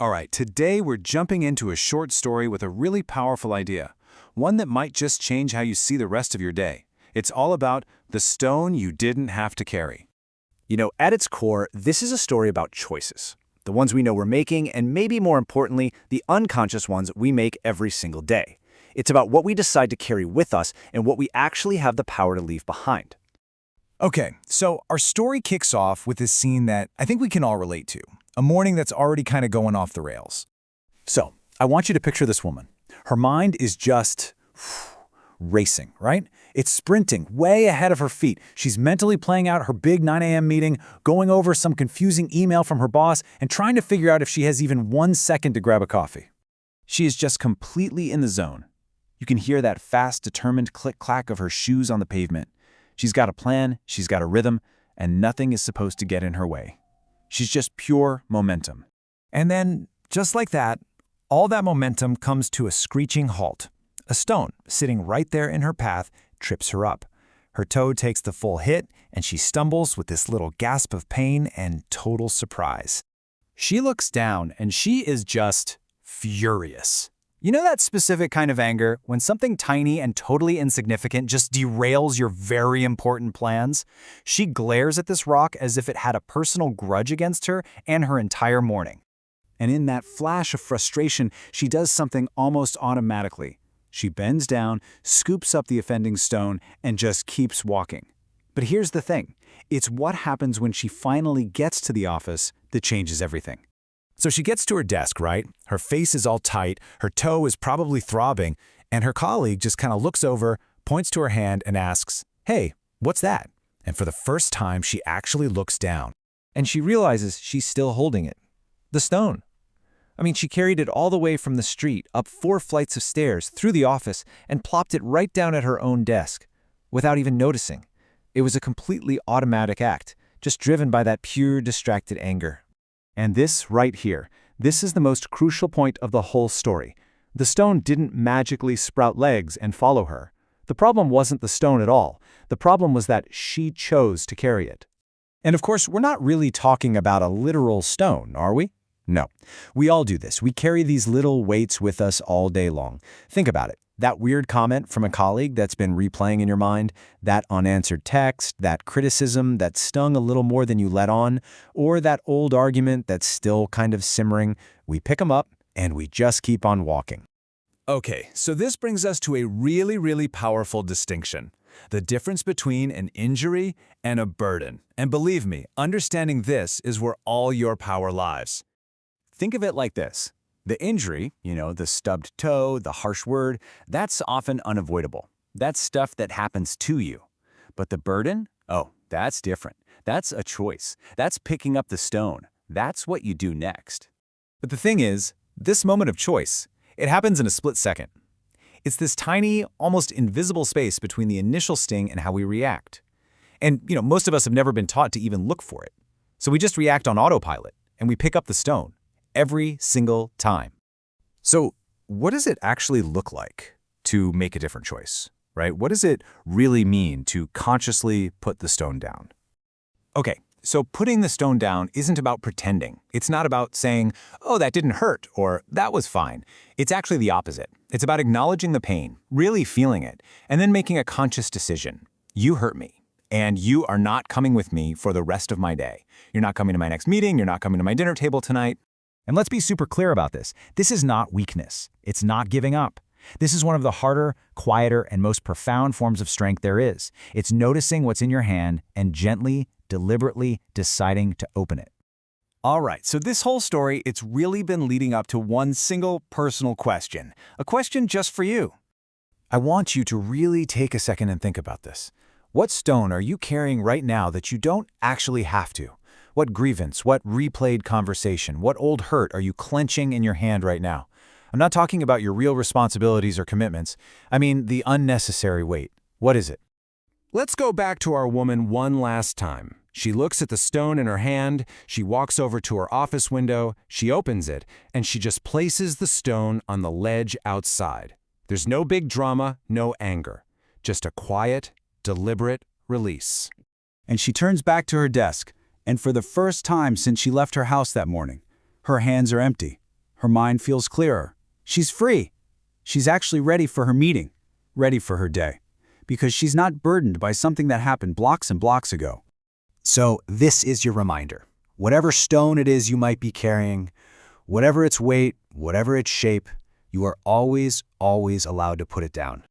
All right, today we're jumping into a short story with a really powerful idea, one that might just change how you see the rest of your day. It's all about the stone you didn't have to carry. At its core, this is a story about choices. The ones we know we're making, and maybe more importantly, the unconscious ones we make every single day. It's about what we decide to carry with us and what we actually have the power to leave behind. Okay, so our story kicks off with this scene that I think we can all relate to. A morning that's already kind of going off the rails. So, I want you to picture this woman. Her mind is just racing, right? It's sprinting way ahead of her feet. She's mentally playing out her big 9 a.m. meeting, going over some confusing email from her boss, and trying to figure out if she has even 1 second to grab a coffee. She is just completely in the zone. You can hear that fast, determined click-clack of her shoes on the pavement. She's got a plan, she's got a rhythm, and nothing is supposed to get in her way. She's just pure momentum. And then, just like that, all that momentum comes to a screeching halt. A stone, sitting right there in her path, trips her up. Her toe takes the full hit, and she stumbles with this little gasp of pain and total surprise. She looks down, and she is just furious. You know that specific kind of anger when something tiny and totally insignificant just derails your very important plans? She glares at this rock as if it had a personal grudge against her and her entire morning. And in that flash of frustration, she does something almost automatically. She bends down, scoops up the offending stone, and just keeps walking. But here's the thing. It's what happens when she finally gets to the office that changes everything. So she gets to her desk, right? Her face is all tight, her toe is probably throbbing, and her colleague just kind of looks over, points to her hand, and asks, "Hey, what's that?" And for the first time, she actually looks down. And she realizes she's still holding it. The stone. She carried it all the way from the street, up 4 flights of stairs, through the office, and plopped it right down at her own desk, without even noticing. It was a completely automatic act, just driven by that pure, distracted anger. And this right here, this is the most crucial point of the whole story. The stone didn't magically sprout legs and follow her. The problem wasn't the stone at all. The problem was that she chose to carry it. And of course, we're not really talking about a literal stone, are we? No. We all do this. We carry these little weights with us all day long. Think about it. That weird comment from a colleague that's been replaying in your mind, that unanswered text, that criticism that stung a little more than you let on, or that old argument that's still kind of simmering, we pick them up and we just keep on walking. Okay, so this brings us to a really powerful distinction. The difference between an injury and a burden. And believe me, understanding this is where all your power lies. Think of it like this. The injury, the stubbed toe, the harsh word, that's often unavoidable. That's stuff that happens to you. But the burden? Oh, that's different. That's a choice. That's picking up the stone. That's what you do next. But the thing is, this moment of choice, it happens in a split second. It's this tiny, almost invisible space between the initial sting and how we react. And, most of us have never been taught to even look for it. So we just react on autopilot, and we pick up the stone. Every single time. So what does it actually look like to make a different choice, right? What does it really mean to consciously put the stone down? Okay, so putting the stone down isn't about pretending. It's not about saying, "Oh, that didn't hurt," or "that was fine." It's actually the opposite. It's about acknowledging the pain, really feeling it, and then making a conscious decision. You hurt me, and you are not coming with me for the rest of my day. You're not coming to my next meeting. You're not coming to my dinner table tonight. And let's be super clear about this. This is not weakness. It's not giving up. This is one of the harder, quieter, and most profound forms of strength there is. It's noticing what's in your hand and gently, deliberately deciding to open it. All right, so this whole story, it's really been leading up to one single personal question. A question just for you. I want you to really take a second and think about this. What stone are you carrying right now that you don't actually have to? What grievance, what replayed conversation, what old hurt are you clenching in your hand right now? I'm not talking about your real responsibilities or commitments. I mean the unnecessary weight. What is it? Let's go back to our woman one last time. She looks at the stone in her hand, she walks over to her office window, she opens it, and she just places the stone on the ledge outside. There's no big drama, no anger. Just a quiet, deliberate release. And she turns back to her desk. And for the first time since she left her house that morning, her hands are empty. Her mind feels clearer. She's free. She's actually ready for her meeting, ready for her day, because she's not burdened by something that happened blocks and blocks ago. So this is your reminder. Whatever stone it is you might be carrying, whatever its weight, whatever its shape, you are always allowed to put it down.